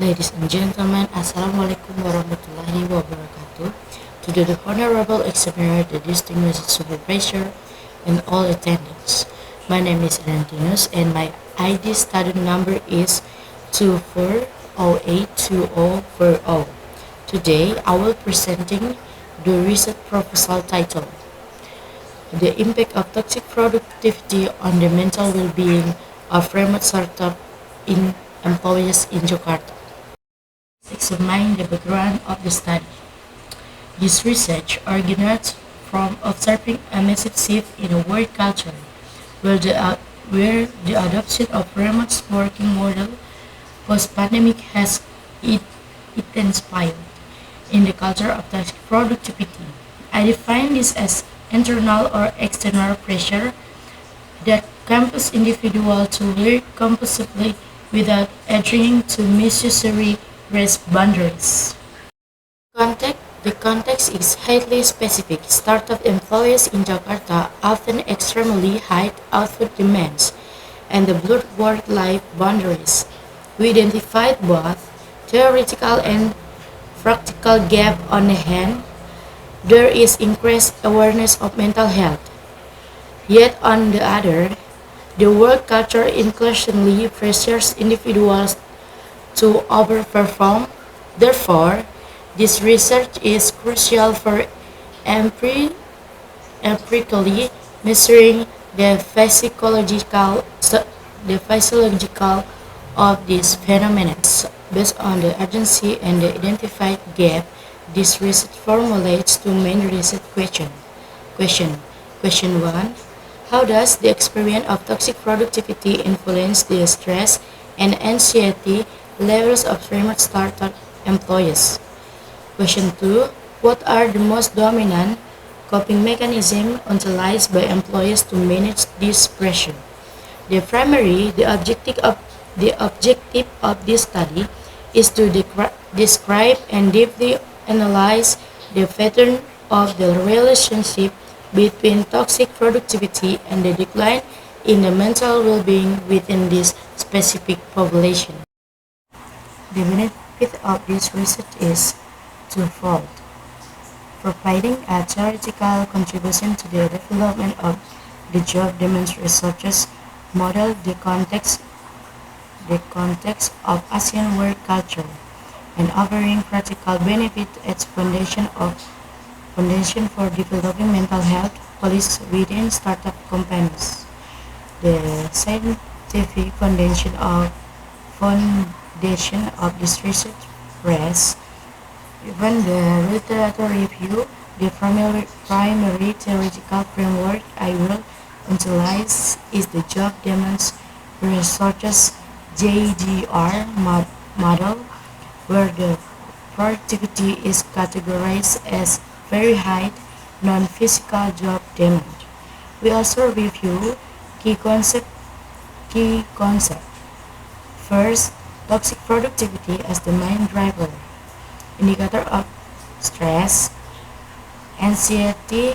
Ladies and gentlemen, Assalamualaikum warahmatullahi wabarakatuh. To the Honorable Examiner, the distinguished supervisor, and all attendants. My name is Rentinus and my ID student number is 24082040. Today, I will presenting the research proposal title, The Impact of Toxic Productivity on the Mental Well-being of Remote Startup in Employees in Jakarta. Examine the background of the study. This research originates from observing a massive shift in a work culture where the adoption of remote working model post-pandemic has it intensified in the culture of task productivity. I define this as internal or external pressure that compels individual to work compulsively without adhering to necessary rest boundaries. The context is highly specific. Startup employees in Jakarta often extremely high output demands and the blurred work-life boundaries. We identified both theoretical and practical gap. On the hand, there is increased awareness of mental health. Yet on the other, the work culture increasingly pressures individuals to overperform. Therefore, this research is crucial for empirically measuring the physiological of these phenomena. Based on the urgency and the identified gap, this research formulates two main research questions. Question. Question 1. How does the experience of toxic productivity influence the stress and anxiety levels of remote startup employees? Question 2. What are the most dominant coping mechanisms utilized by employees to manage this pressure? The objective of this study is to describe and deeply analyze the pattern of the relationship between toxic productivity and the decline in the mental well-being within this specific population. The benefit of this research is twofold: providing a theoretical contribution to the development of the job demands researchers model the context of Asian work culture, and offering practical benefit as foundation for developing mental health policies within startup companies. The scientific foundation of this research rests even the literature review. The primary theoretical framework I will utilize is the job demands researchers JDR model, where the productivity is categorized as very high non-physical job demand. We also review key concept. Key concept. First, toxic productivity as the main driver, indicator of stress, anxiety,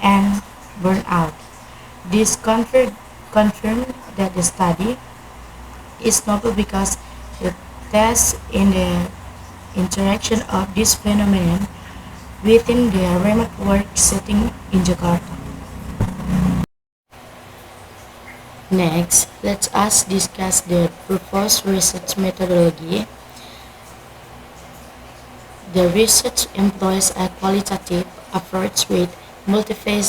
and burnout. This confirmed that the study is novel because it tests in the interaction of this phenomenon within the remote work setting in Jakarta. Next, let us discuss the proposed research methodology. The research employs a qualitative approach with multiple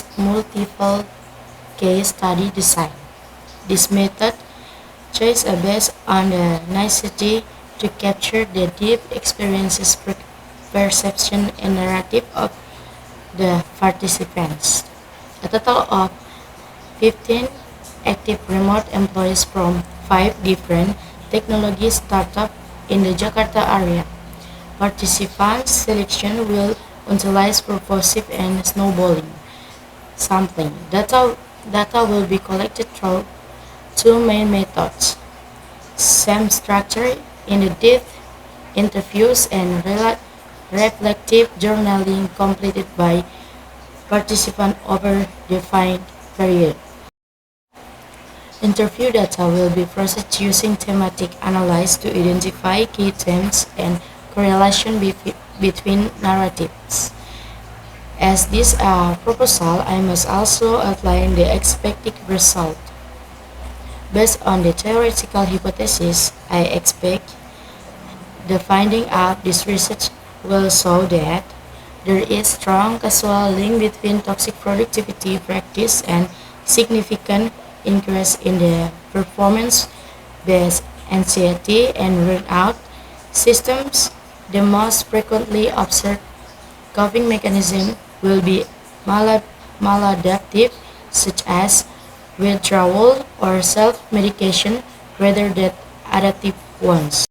case study design. This method choice is based on the necessity to capture the deep experiences, perception, and narrative of the participants. A total of 15 active remote employees from 5 different technology startups in the Jakarta area. Participants' selection will utilize purposive and snowballing sampling. Data will be collected through two main methods: SAM structure, in-depth interviews, and reflective journaling completed by participants over defined period. Interview data will be processed using thematic analysis to identify key themes and correlation between narratives. As this proposal, I must also outline the expected result. Based on the theoretical hypothesis, I expect the finding of this research will show that there is strong causal link between toxic productivity practice and significant increase in the performance-based anxiety and burnout systems. The most frequently observed coping mechanism will be maladaptive, such as withdrawal or self-medication, rather than adaptive ones.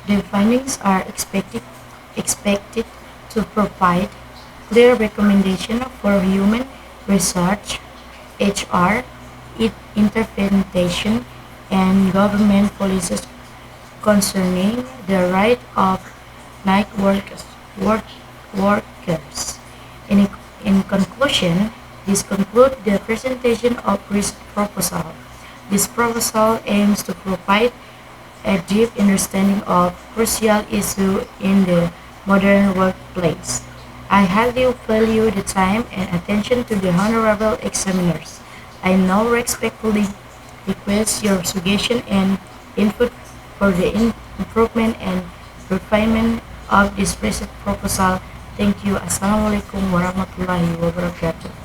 The findings are expected to provide clear recommendation for human research, HR, intervention, and government policies concerning the right of night workers. In, in conclusion, this concludes the presentation of risk proposal. This proposal aims to provide a deep understanding of crucial issues in the modern workplace. I highly value the time and attention to the honorable examiners. I now respectfully request your suggestion and input for the improvement and refinement of this present proposal. Thank you. Assalamualaikum warahmatullahi wabarakatuh.